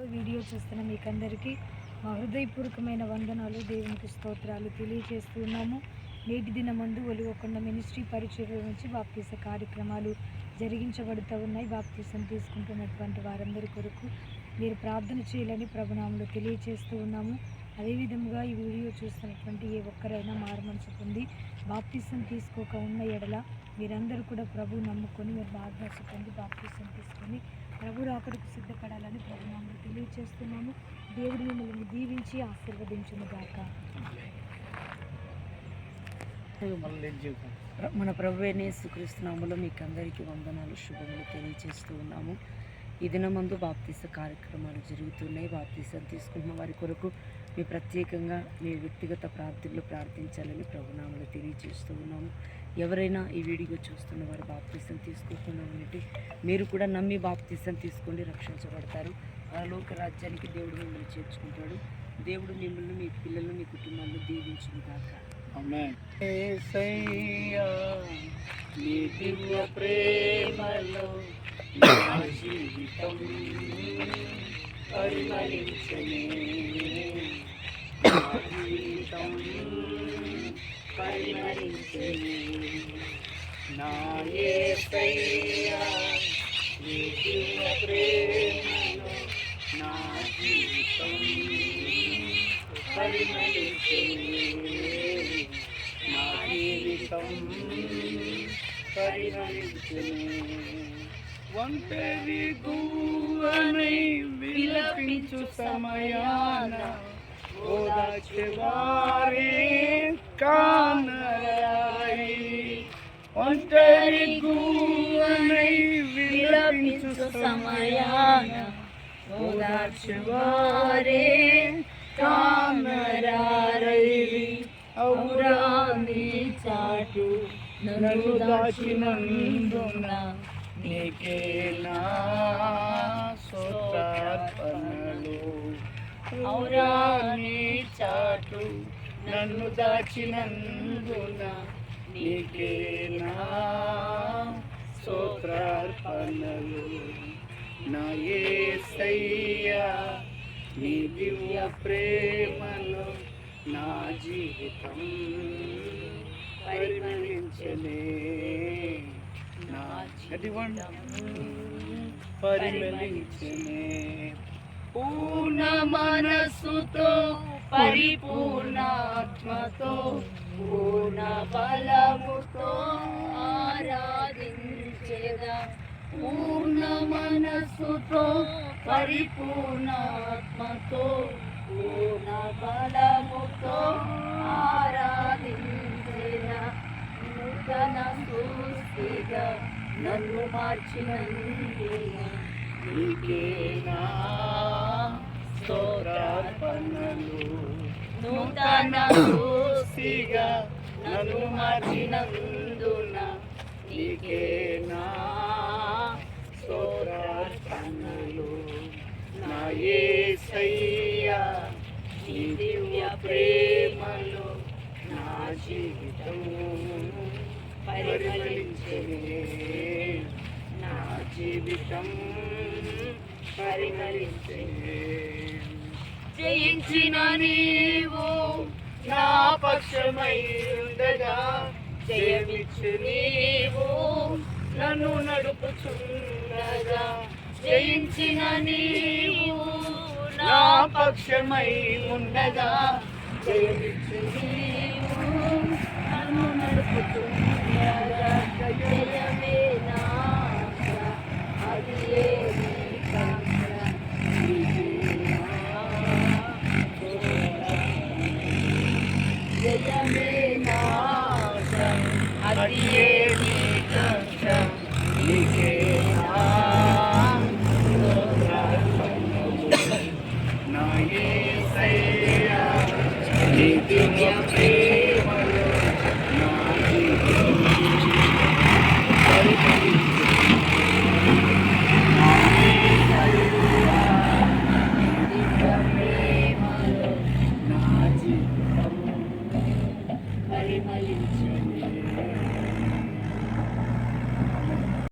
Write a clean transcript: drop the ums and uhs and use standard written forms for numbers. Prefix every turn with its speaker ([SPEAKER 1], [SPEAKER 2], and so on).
[SPEAKER 1] Video చూస్తున్న మీకందరికీ మా హృదయపూర్వకమైన వందనాలు, దేవునికి స్తోత్రాలు తెలియజేస్తున్నాము. నేటి దినమందు ఒలివకొండ మినిస్ట్రీ పరిచర్య నుంచి బాప్తీస కార్యక్రమాలు జరిగించబడుతూ ఉన్నాయి. బాప్తీసం తీసుకుంటున్నటువంటి వారందరి కొరకు మీరు ప్రార్థన చేయాలని ప్రభునామంలో తెలియజేస్తూ ఉన్నాము. అదేవిధంగా ఈ వీడియో చూస్తున్నటువంటి ఏ ఒక్కరైనా మారుమనసు పొంది బాప్తీసం తీసుకోక ఉన్న ఎడల మీరందరూ కూడా ప్రభు నమ్ముకొని మీరు మారుమనసు పొంది బాప్తీసం తీసుకొని ప్రభు రాకడకు సిద్ధపడాలని ప్రభునామంలో తెలియజేస్తున్నాము. దేవుడు మిమ్మల్ని దీవించి ఆశీర్వదించును గాక.
[SPEAKER 2] మన ప్రభు అయిన యేసుక్రీస్తు నామములో మీకు అందరికీ వందనాలు, శుభములు తెలియజేస్తూ ఉన్నాము. ఈ దినమందు బాప్తీస కార్యక్రమాలు జరుగుతున్నాయి. బాప్తీసం తీసుకున్న వారి కొరకు మీ ప్రత్యేకంగా మీ వ్యక్తిగత ప్రార్థనలు ప్రార్థించాలని ప్రభునామములో తెలియజేస్తూ ఉన్నాము. ఎవరైనా ఈ వీడియో చూస్తున్న వారు బాప్తీసం తీసుకోకుండా మీరు కూడా నమ్మి బాప్తీసం తీసుకోండి, రక్షించబడతారు. పరలోక రాజ్యానికి దేవుడు మిమ్మల్ని చేర్చుకుంటాడు. దేవుడు మిమ్మల్ని, మీ పిల్లలను, మీ కుటుంబాలను దీవించును గాక.
[SPEAKER 3] యేసయ్యా నీ దివ్య ప్రేమలో నా జీవితం పరిమళించనే, నా జీవితం పరిమళించనే. నా యేసయ్యా నీ దివ్య ప్రేమలో నా జీవితం పరిమళించనే, నా జీవితం పరిమళించనే. ఒంటరి గువ్వనై విలపించు సమయాన ఓదార్చేవారే కానరాయి. ఒంటరి గువ్వనై విలపించు సమయాన ఓదార్చేవారే కానరాయి. ఔరా నీ చాటు నన్ను దాచినందున నీకే నా స్తోత్రార్పణలు. ఔరా నీ చాటు నన్ను దాచినందున నీకే నా స్తోత్రార్పణలు. నా యేసయ్యా నీ దివ్య ప్రేమలో నా జీవితం పరిమళించనే, నా జీవితం పరిమళించనే. పూర్ణ మనస్సుతో పరిపూర్ణాత్మతో పూర్ణ బలముతో ఆరాధించేదా. పూర్ణ మనస్సుతో పరిపూర్ణాత్మతో పూర్ణ బలముతో ఆరాధించేదా. నూతన సృష్టిగా నన్ను మార్చినందున నీకే నా స్తోత్రార్పణలు. నూతన సృష్టిగా నన్ను మార్చినందున నీకే నా స్తోత్రార్పణలు. నా యేసయ్యా నీ దివ్య ప్రేమలో నా జీవితం పరిమళించనే, నా జీవితం పరిమళించనే. జయించిన నీవు నా పక్షమై ఉండగా, జయమిచ్చు నీవు నన్ను నడుపుచుండగా. జయించిన నీవు నా పక్షమై ఉండగా, జయమిచ్చు నీవు నన్ను నడుపుచుండగా. జయమే